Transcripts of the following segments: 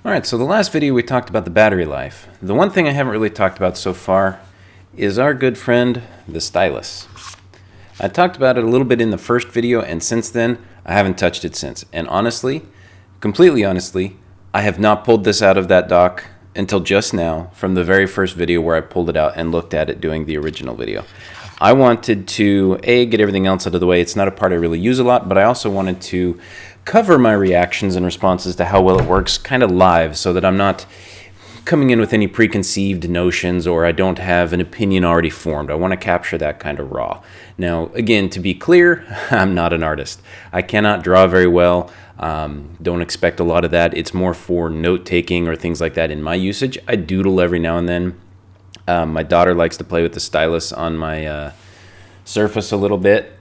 Alright, so the last video we talked about the battery life. The one thing I haven't really talked about so far is our good friend, the Stylus. I talked about it a little bit in the first video, and since then, I haven't touched it since. And honestly, completely honestly, I have not pulled this out of that dock until just now from the very first video where I pulled it out and looked at it doing the original video. I wanted to, get everything else out of the way. It's not a part I really use a lot, but I also wanted to cover my reactions and responses to how well it works kind of live so that I'm not coming in with any preconceived notions or I don't have an opinion already formed. I want to capture that kind of raw. Now, again, to be clear, I'm not an artist. I cannot draw very well. Don't expect a lot of that. It's more for note-taking or things like that in my usage. I doodle every now and then. My daughter likes to play with the stylus on my Surface a little bit.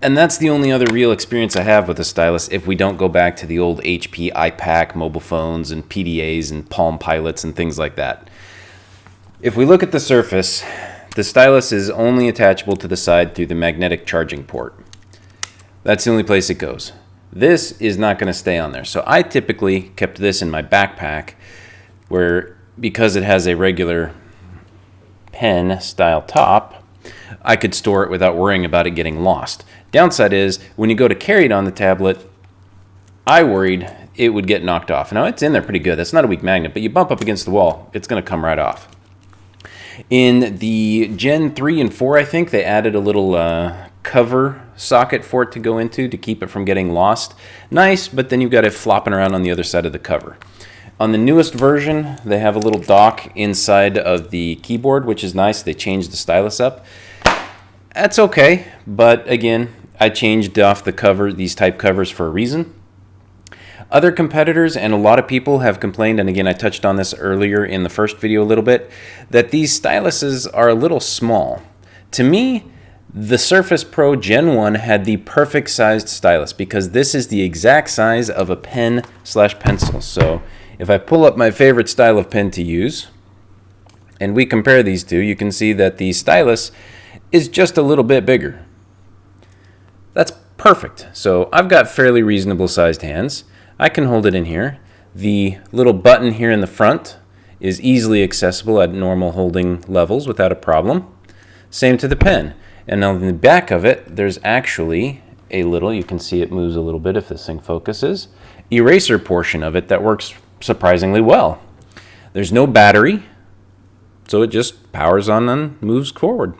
And that's the only other real experience I have with the stylus if we don't go back to the old HP iPac mobile phones and PDAs and Palm Pilots and things like that. If we look at the Surface, the stylus is only attachable to the side through the magnetic charging port. That's the only place it goes. This is not going to stay on there. So I typically kept this in my backpack where, because it has a regular pen style top, I could store it without worrying about it getting lost. Downside is, when you go to carry it on the tablet, I worried it would get knocked off. Now, it's in there pretty good. That's not a weak magnet, but you bump up against the wall, it's going to come right off. In the Gen 3 and 4, I think, they added a little cover socket for it to go into to keep it from getting lost. Nice, but then you've got it flopping around on the other side of the cover. On the newest version, they have a little dock inside of the keyboard, which is nice. They changed the stylus up. That's okay, but again, I changed off the cover, these type covers, for a reason. Other competitors and a lot of people have complained, and again, I touched on this earlier in the first video a little bit, that these styluses are a little small. To me, the Surface Pro Gen 1 had the perfect sized stylus because this is the exact size of a pen/pencil. So if I pull up my favorite style of pen to use, and we compare these two, you can see that the stylus is just a little bit bigger. That's perfect. So I've got fairly reasonable sized hands. I can hold it in here. The little button here in the front is easily accessible at normal holding levels without a problem. Same to the pen. And on the back of it, there's actually a little, you can see it moves a little bit if this thing focuses, eraser portion of it that works surprisingly well. There's no battery, so it just powers on and moves forward.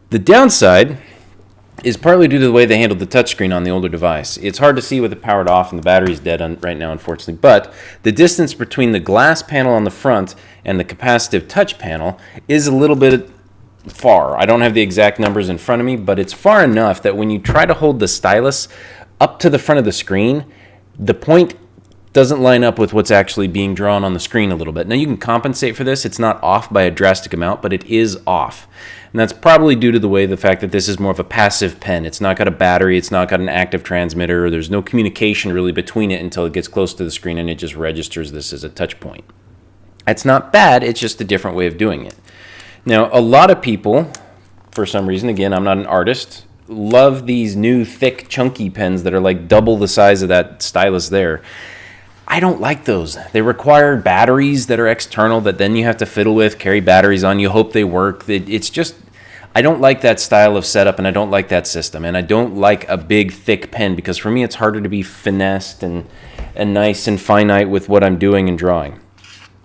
The downside is partly due to the way they handled the touchscreen on the older device. It's hard to see with it powered off and the battery's dead right now, unfortunately, but the distance between the glass panel on the front and the capacitive touch panel is a little bit far. I don't have the exact numbers in front of me, but it's far enough that when you try to hold the stylus up to the front of the screen, the point doesn't line up with what's actually being drawn on the screen a little bit. Now, you can compensate for this. It's not off by a drastic amount, but it is off. And that's probably due to the fact that this is more of a passive pen. It's not got a battery, it's not got an active transmitter, there's no communication really between it until it gets close to the screen and it just registers this as a touch point. It's not bad, it's just a different way of doing it. Now, a lot of people, for some reason, again, I'm not an artist, love these new thick, chunky pens that are like double the size of that stylus there. I don't like those. They require batteries that are external that then you have to fiddle with, carry batteries on, you hope they work. It's just, I don't like that style of setup and I don't like that system. And I don't like a big, thick pen because for me it's harder to be finessed and nice and finite with what I'm doing and drawing.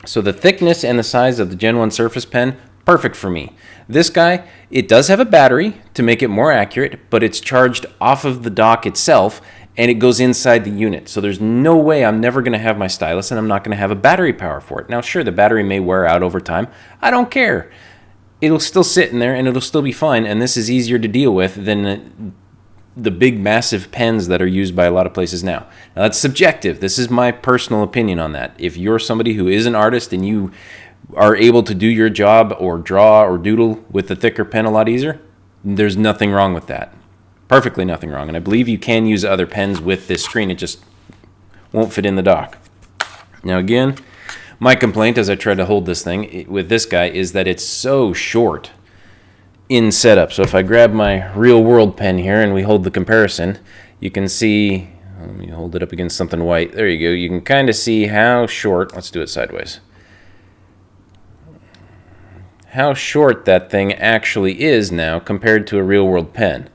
So the thickness and the size of the Gen 1 Surface Pen, perfect for me. This guy, it does have a battery to make it more accurate, but it's charged off of the dock itself and it goes inside the unit. So there's no way I'm never going to have my stylus and I'm not going to have a battery power for it. Now, sure, the battery may wear out over time. I don't care. It'll still sit in there and it'll still be fine, and this is easier to deal with than the big, massive pens that are used by a lot of places now. Now, that's subjective. This is my personal opinion on that. If you're somebody who is an artist and you are able to do your job or draw or doodle with the thicker pen a lot easier, there's nothing wrong with that. Perfectly nothing wrong. And I believe you can use other pens with this screen. It just won't fit in the dock. Now again, my complaint as I try to hold this thing with this guy is that it's so short in setup. So if I grab my real world pen here and we hold the comparison, you can see Let me hold it up against something white. There you go. You can kind of see how short, let's do it sideways, how short that thing actually is now compared to a real world pen.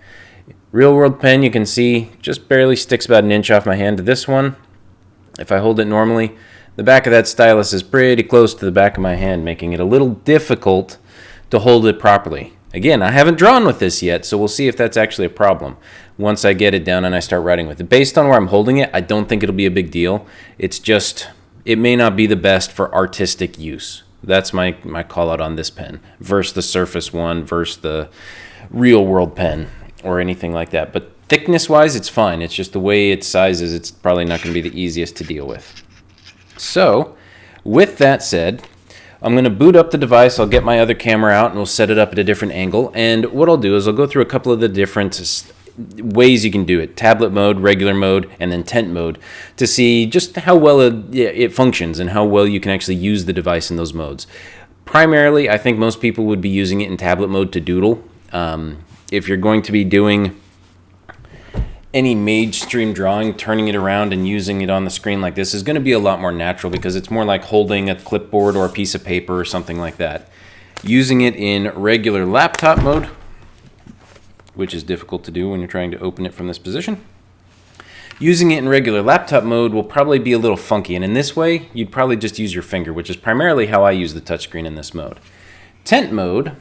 Real world pen, you can see, just barely sticks about an inch off my hand. This one, if I hold it normally, the back of that stylus is pretty close to the back of my hand, making it a little difficult to hold it properly. Again, I haven't drawn with this yet, so we'll see if that's actually a problem once I get it down and I start writing with it. Based on where I'm holding it, I don't think it'll be a big deal. It's just, it may not be the best for artistic use. That's my call out on this pen versus the Surface one versus the real world pen or anything like that. But thickness wise, it's fine. It's just the way it sizes, it's probably not going to be the easiest to deal with. So with that said, I'm going to boot up the device. I'll get my other camera out and we'll set it up at a different angle. And what I'll do is I'll go through a couple of the different ways you can do it. Tablet mode, regular mode, and then tent mode to see just how well it functions and how well you can actually use the device in those modes. Primarily, I think most people would be using it in tablet mode to doodle. If you're going to be doing any mainstream drawing, turning it around and using it on the screen like this is going to be a lot more natural because it's more like holding a clipboard or a piece of paper or something like that. Using it in regular laptop mode, which is difficult to do when you're trying to open it from this position. Using it in regular laptop mode will probably be a little funky, and in this way, you'd probably just use your finger, which is primarily how I use the touchscreen in this mode. Tent mode,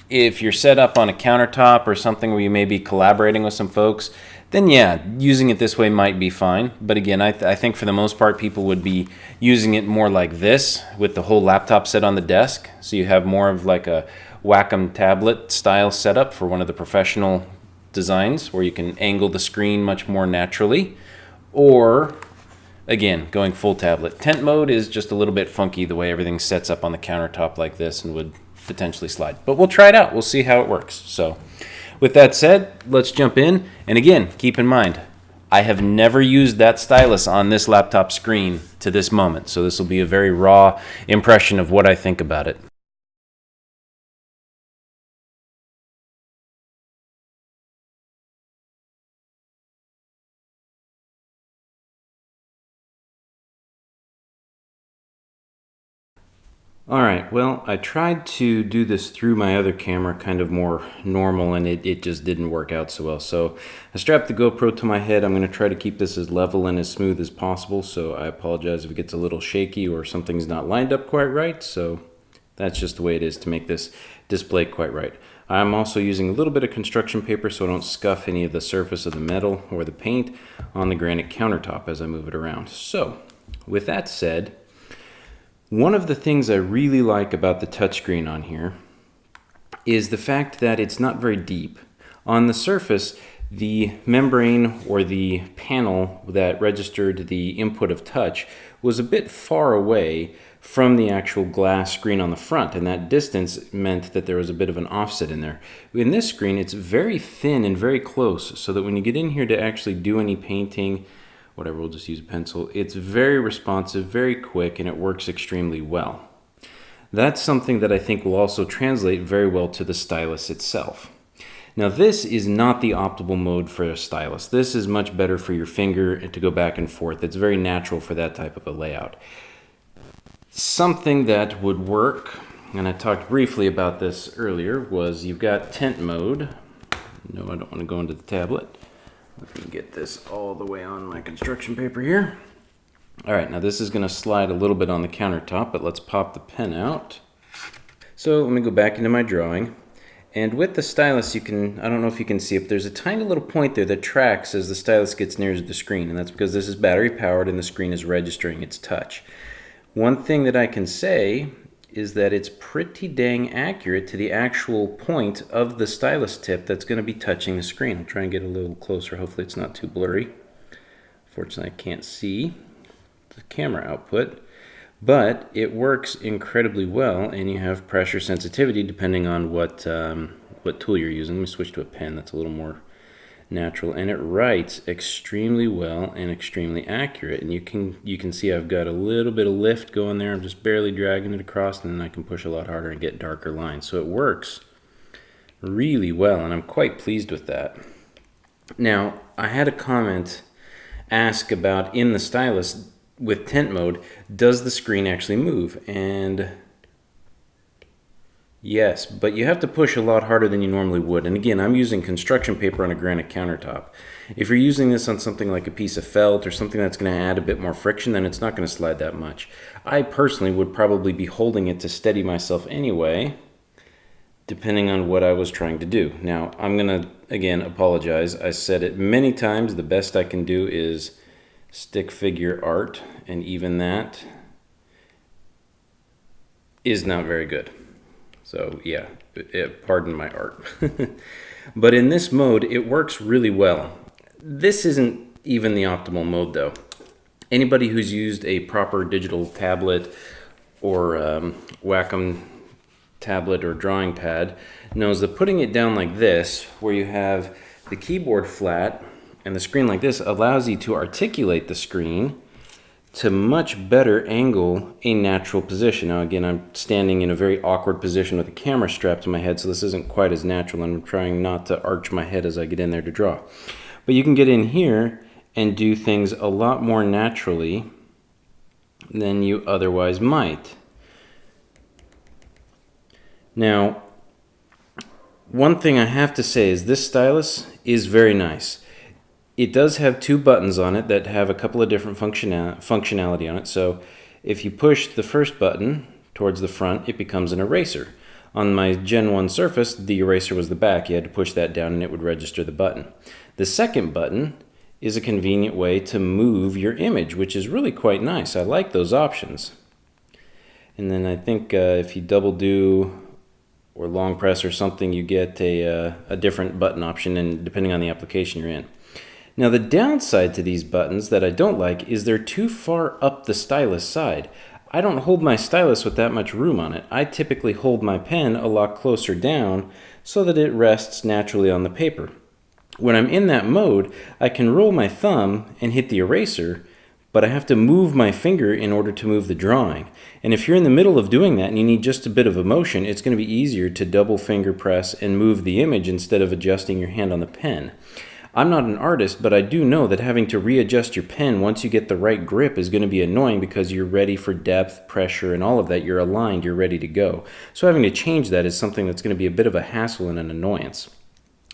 if you're set up on a countertop or something where you may be collaborating with some folks, then yeah, using it this way might be fine. But again, I think for the most part, people would be using it more like this with the whole laptop set on the desk. So you have more of like a Wacom tablet style setup for one of the professional designs where you can angle the screen much more naturally. Or again, going full tablet. Tent mode is just a little bit funky the way everything sets up on the countertop like this and would potentially slide. But we'll try it out. We'll see how it works. So with that said, let's jump in. And again, keep in mind, I have never used that stylus on this laptop screen to this moment. So this will be a very raw impression of what I think about it. Alright, well, I tried to do this through my other camera kind of more normal and it just didn't work out so well. So I strapped the GoPro to my head. I'm going to try to keep this as level and as smooth as possible. So I apologize if it gets a little shaky or something's not lined up quite right. So that's just the way it is to make this display quite right. I'm also using a little bit of construction paper so I don't scuff any of the surface of the metal or the paint on the granite countertop as I move it around. So with that said, one of the things I really like about the touchscreen on here is the fact that it's not very deep. On the Surface, the membrane or the panel that registered the input of touch was a bit far away from the actual glass screen on the front, and that distance meant that there was a bit of an offset in there. In this screen, it's very thin and very close, so that when you get in here to actually do any painting, whatever, we'll just use a pencil. It's very responsive, very quick, and it works extremely well. That's something that I think will also translate very well to the stylus itself. Now this is not the optimal mode for a stylus. This is much better for your finger to go back and forth. It's very natural for that type of a layout. Something that would work, and I talked briefly about this earlier, was you've got tent mode. No, I don't want to go into the tablet. Let me get this all the way on my construction paper here. All right, now this is going to slide a little bit on the countertop, but let's pop the pen out. So let me go back into my drawing. And with the stylus, you can, I don't know if you can see it, but there's a tiny little point there that tracks as the stylus gets near the screen. And that's because this is battery powered and the screen is registering its touch. One thing that I can say is that it's pretty dang accurate to the actual point of the stylus tip that's going to be touching the screen. I'll try and get a little closer. Hopefully it's not too blurry. Fortunately, I can't see the camera output, but it works incredibly well, and you have pressure sensitivity depending on what tool you're using. Let me switch to a pen that's a little more natural, and it writes extremely well and extremely accurate. And you can see I've got a little bit of lift going there. I'm just barely dragging it across, and then I can push a lot harder and get darker lines. So it works really well, and I'm quite pleased with that. Now, I had a comment ask about in the stylus with tent mode, does the screen actually move? And yes, but you have to push a lot harder than you normally would. And again, I'm using construction paper on a granite countertop. If you're using this on something like a piece of felt or something that's going to add a bit more friction, then it's not going to slide that much. I personally would probably be holding it to steady myself anyway, depending on what I was trying to do. Now, I'm going to, again, apologize. I said it many times. The best I can do is stick figure art, and even that is not very good. So yeah, pardon my art. But in this mode, it works really well. This isn't even the optimal mode though. Anybody who's used a proper digital tablet or Wacom tablet or drawing pad knows that putting it down like this, where you have the keyboard flat and the screen like this, allows you to articulate the screen to much better angle a natural position. Now again, I'm standing in a very awkward position with a camera strapped to my head, so this isn't quite as natural, and I'm trying not to arch my head as I get in there to draw. But you can get in here and do things a lot more naturally than you otherwise might. Now, one thing I have to say is this stylus is very nice. It does have two buttons on it that have a couple of different functionality on it. So if you push the first button towards the front, it becomes an eraser. On my Gen 1 Surface, the eraser was the back. You had to push that down and it would register the button. The second button is a convenient way to move your image, which is really quite nice. I like those options. And then I think if you double do or long press or something, you get a different button option, and depending on the application you're in. Now the downside to these buttons that I don't like is they're too far up the stylus side. I don't hold my stylus with that much room on it. I typically hold my pen a lot closer down so that it rests naturally on the paper. When I'm in that mode, I can roll my thumb and hit the eraser, but I have to move my finger in order to move the drawing. And if you're in the middle of doing that and you need just a bit of a motion, it's going to be easier to double finger press and move the image instead of adjusting your hand on the pen. I'm not an artist, but I do know that having to readjust your pen once you get the right grip is going to be annoying, because you're ready for depth, pressure, and all of that. You're aligned, you're ready to go. So having to change that is something that's going to be a bit of a hassle and an annoyance.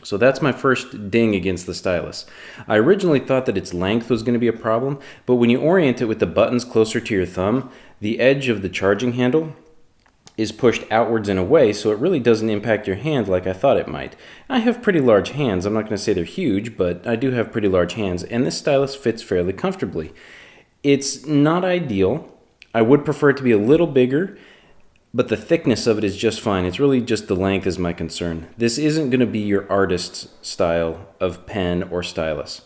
So that's my first ding against the stylus. I originally thought that its length was going to be a problem, but when you orient it with the buttons closer to your thumb, the edge of the charging handle is pushed outwards and away, so it really doesn't impact your hand like I thought it might. I have pretty large hands. I'm not going to say they're huge, but I do have pretty large hands, and this stylus fits fairly comfortably. It's not ideal. I would prefer it to be a little bigger, but the thickness of it is just fine. It's really just the length is my concern. This isn't going to be your artist's style of pen or stylus.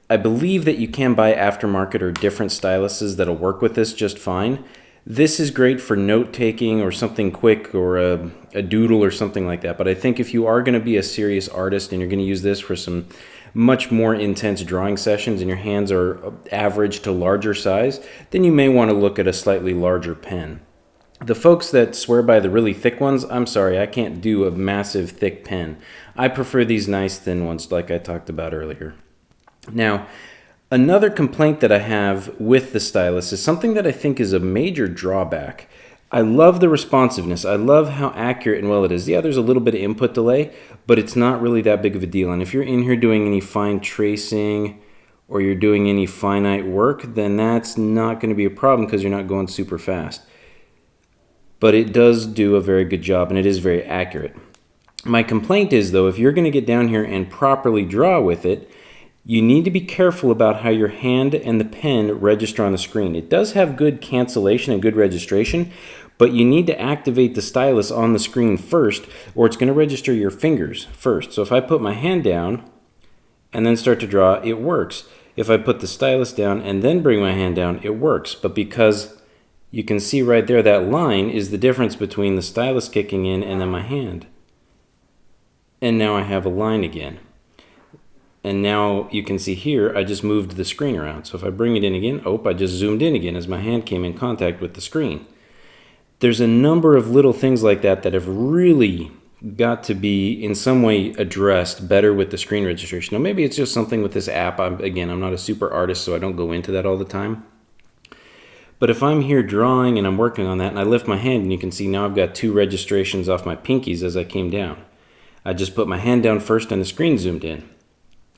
I believe that you can buy aftermarket or different styluses that'll work with this just fine. This is great for note-taking or something quick, or a doodle or something like that. But I think if you are going to be a serious artist and you're going to use this for some much more intense drawing sessions and your hands are average to larger size, then you may want to look at a slightly larger pen. The folks that swear by the really thick ones, I'm sorry, I can't do a massive thick pen. I prefer these nice thin ones like I talked about earlier. Now, another complaint that I have with the stylus is something that I think is a major drawback. I love the responsiveness. I love how accurate and well it is. Yeah, there's a little bit of input delay, but it's not really that big of a deal. And if you're in here doing any fine tracing or you're doing any finite work, then that's not going to be a problem because you're not going super fast. But it does do a very good job, and it is very accurate. My complaint is, though, if you're going to get down here and properly draw with it, you need to be careful about how your hand and the pen register on the screen. It does have good cancellation and good registration, but you need to activate the stylus on the screen first, or it's going to register your fingers first. So if I put my hand down and then start to draw, it works. If I put the stylus down and then bring my hand down, it works. But because you can see right there, that line is the difference between the stylus kicking in and then my hand. And now I have a line again. And now you can see here, I just moved the screen around. So if I bring it in again, I just zoomed in again as my hand came in contact with the screen. There's a number of little things like that that have really got to be in some way addressed better with the screen registration. Now maybe it's just something with this app. I'm not a super artist, so I don't go into that all the time. But if I'm here drawing and I'm working on that and I lift my hand, and you can see now I've got 2 registrations off my pinkies as I came down. I just put my hand down first and the screen zoomed in.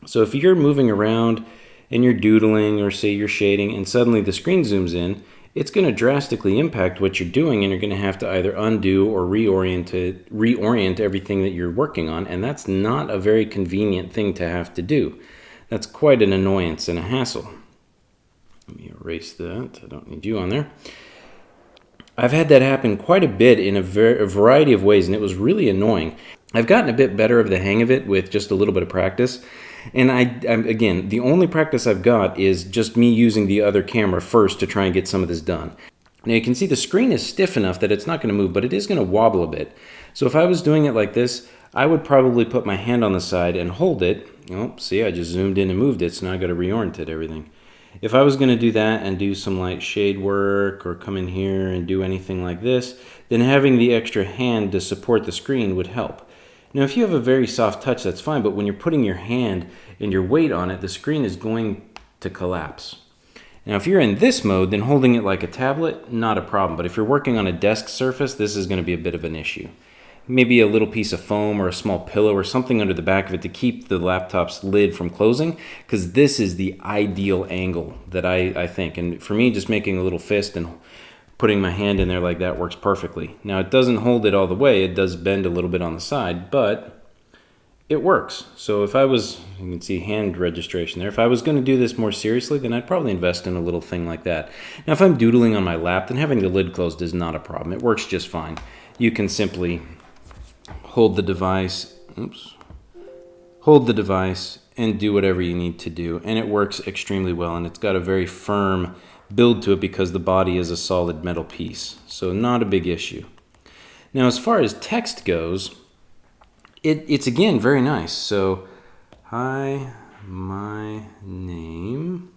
So if you're moving around and you're doodling, or say you're shading, and suddenly the screen zooms in, it's going to drastically impact what you're doing, and you're going to have to either undo or reorient everything that you're working on, and that's not a very convenient thing to have to do. That's quite an annoyance and a hassle. Let me erase that. I don't need you on there. I've had that happen quite a bit in a variety of ways, and it was really annoying. I've gotten a bit better of the hang of it with just a little bit of practice. And again, the only practice I've got is just me using the other camera first to try and get some of this done. Now you can see the screen is stiff enough that it's not going to move, but it is going to wobble a bit. So if I was doing it like this, I would probably put my hand on the side and hold it. Oh, see, I just zoomed in and moved it, so now I got to reorient everything. If I was going to do that and do some light shade work or come in here and do anything like this, then having the extra hand to support the screen would help. Now if you have a very soft touch, that's fine, but when you're putting your hand and your weight on it, the screen is going to collapse. Now if you're in this mode, then holding it like a tablet, not a problem. But if you're working on a desk surface, this is going to be a bit of an issue. Maybe a little piece of foam or a small pillow or something under the back of it to keep the laptop's lid from closing, because this is the ideal angle that I think. And for me, just making a little fist and putting my hand in there like that works perfectly. Now it doesn't hold it all the way, it does bend a little bit on the side, but it works. So if I was, you can see hand registration there, if I was going to do this more seriously, then I'd probably invest in a little thing like that. Now if I'm doodling on my lap, then having the lid closed is not a problem. It works just fine. You can simply hold the device, and do whatever you need to do, and it works extremely well, and it's got a very firm build to it because the body is a solid metal piece, so not a big issue. Now as far as text goes, it's again very nice. So, hi, my name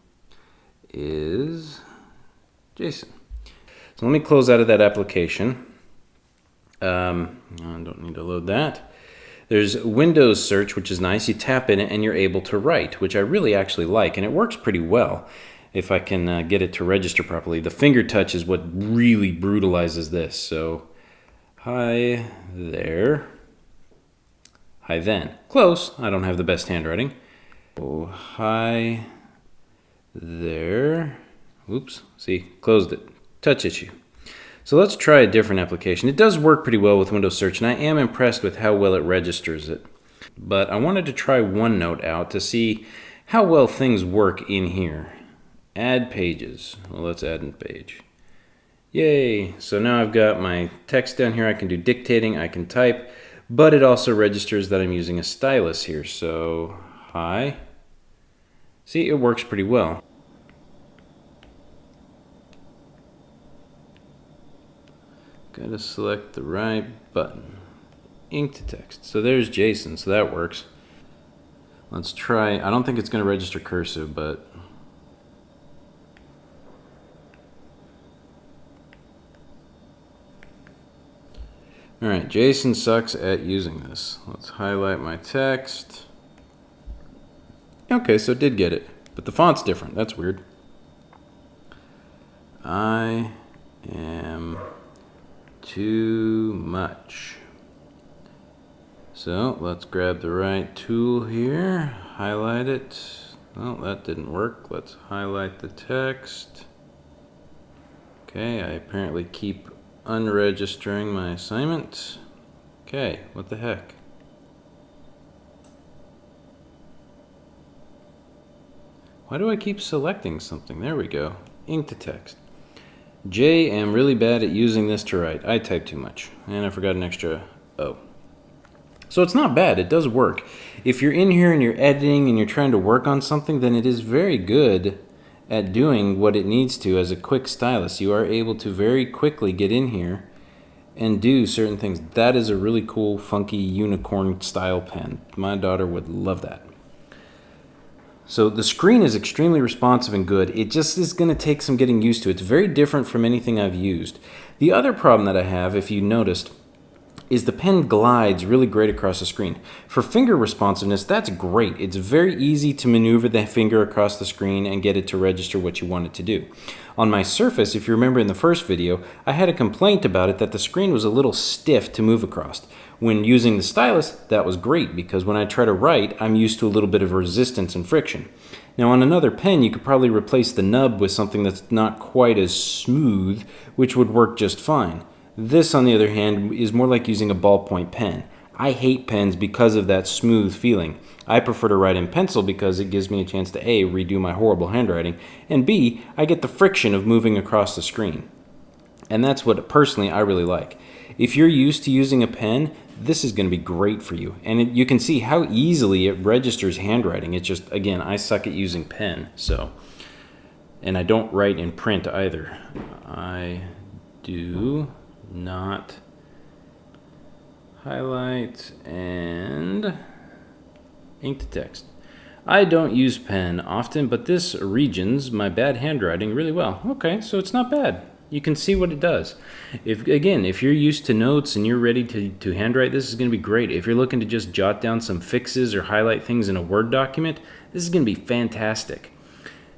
is Jason. So let me close out of that application. I don't need to load that. There's Windows search, which is nice. You tap in it and you're able to write, which I really actually like, and it works pretty well if I can get it to register properly. The finger touch is what really brutalizes this. So, hi there. Hi then. Close. I don't have the best handwriting. Oh, hi there. Oops. See, closed it. Touch issue. So let's try a different application. It does work pretty well with Windows Search, and I am impressed with how well it registers it. But I wanted to try OneNote out to see how well things work in here. Add pages. Well, let's add a page. Yay! So now I've got my text down here. I can do dictating, I can type, but it also registers that I'm using a stylus here. So, hi. See, it works pretty well. Gotta select the right button. Ink to text. So there's Jason, so that works. Let's try, I don't think it's gonna register cursive, but alright, Jason sucks at using this. Let's highlight my text. Okay, so it did get it, but the font's different. That's weird. I am too much. So let's grab the right tool here, highlight it. Well, that didn't work. Let's highlight the text. Okay, I apparently keep unregistering my assignment. Okay, what the heck? Why do I keep selecting something? There we go. Ink to text. J am really bad at using this to write. I type too much. And I forgot an extra O. So it's not bad. It does work. If you're in here and you're editing and you're trying to work on something, then it is very good at doing what it needs to as a quick stylus. You are able to very quickly get in here and do certain things. That is a really cool, funky unicorn style pen. My daughter would love that. So the screen is extremely responsive and good. It just is going to take some getting used to. It's very different from anything I've used. The other problem that I have, if you noticed, is the pen glides really great across the screen. For finger responsiveness, that's great. It's very easy to maneuver the finger across the screen and get it to register what you want it to do. On my Surface, if you remember in the first video, I had a complaint about it that the screen was a little stiff to move across. When using the stylus, that was great because when I try to write, I'm used to a little bit of resistance and friction. Now on another pen, you could probably replace the nub with something that's not quite as smooth, which would work just fine. This, on the other hand, is more like using a ballpoint pen. I hate pens because of that smooth feeling. I prefer to write in pencil because it gives me a chance to A, redo my horrible handwriting, and B, I get the friction of moving across the screen. And that's what, personally, I really like. If you're used to using a pen, this is going to be great for you. And you can see how easily it registers handwriting. It's just, again, I suck at using pen, so. And I don't write in print either. I do not highlight and ink to text. I don't use pen often, but this regions my bad handwriting really well. Okay, so it's not bad. You can see what it does. If you're used to notes and you're ready to handwrite, this is going to be great. If you're looking to just jot down some fixes or highlight things in a Word document, this is going to be fantastic.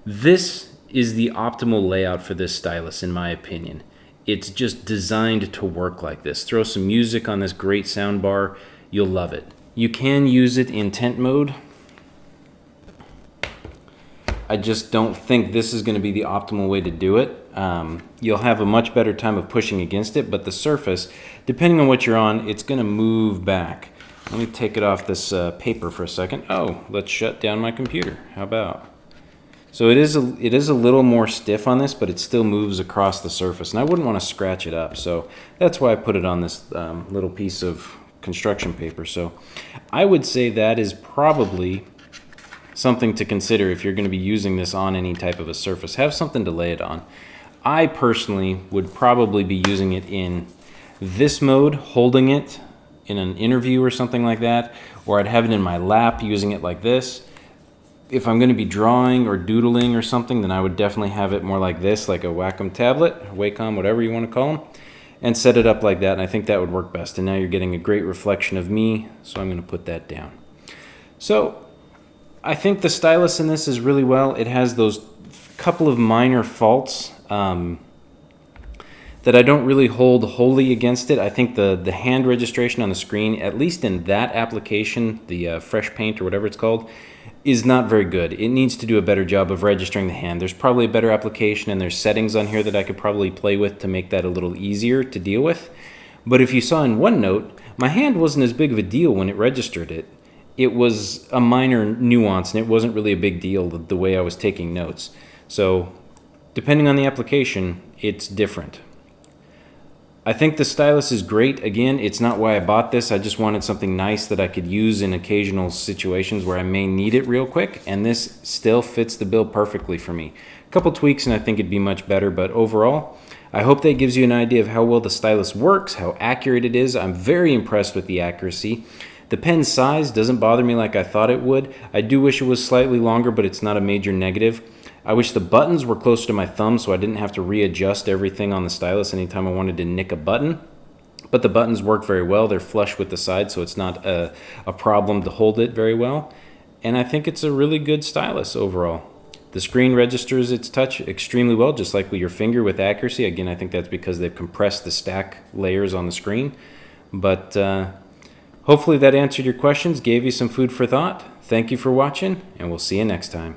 This is the optimal layout for this stylus, in my opinion. It's just designed to work like this. Throw some music on this great sound bar, you'll love it. You can use it in tent mode. I just don't think this is going to be the optimal way to do it. You'll have a much better time of pushing against it, but the Surface, depending on what you're on, it's going to move back. Let me take it off this paper for a second. Oh, let's shut down my computer. How about? So it is a little more stiff on this, but it still moves across the surface, and I wouldn't want to scratch it up. So that's why I put it on this little piece of construction paper. So I would say that is probably something to consider if you're going to be using this on any type of a surface. Have something to lay it on. I personally would probably be using it in this mode, holding it in an interview or something like that, or I'd have it in my lap using it like this. If I'm going to be drawing or doodling or something, then I would definitely have it more like this, like a Wacom tablet, Wacom, whatever you want to call them, and set it up like that, and I think that would work best. And now you're getting a great reflection of me, so I'm going to put that down. So I think the stylus in this is really well. It has those couple of minor faults that I don't really hold wholly against it. I think the hand registration on the screen, at least in that application, the Fresh Paint or whatever it's called, is not very good. It needs to do a better job of registering the hand. There's probably a better application, and there's settings on here that I could probably play with to make that a little easier to deal with. But if you saw in OneNote, my hand wasn't as big of a deal when it registered it. It was a minor nuance, and it wasn't really a big deal the way I was taking notes. So depending on the application, it's different. I think the stylus is great. Again, it's not why I bought this. I just wanted something nice that I could use in occasional situations where I may need it real quick, and this still fits the bill perfectly for me. A couple tweaks and I think it'd be much better, but overall, I hope that gives you an idea of how well the stylus works, how accurate it is. I'm very impressed with the accuracy. The pen size doesn't bother me like I thought it would. I do wish it was slightly longer, but it's not a major negative. I wish the buttons were closer to my thumb so I didn't have to readjust everything on the stylus anytime I wanted to nick a button. But the buttons work very well. They're flush with the side, so it's not a problem to hold it very well. And I think it's a really good stylus overall. The screen registers its touch extremely well, just like with your finger with accuracy. Again, I think that's because they've compressed the stack layers on the screen. But hopefully that answered your questions, gave you some food for thought. Thank you for watching, and we'll see you next time.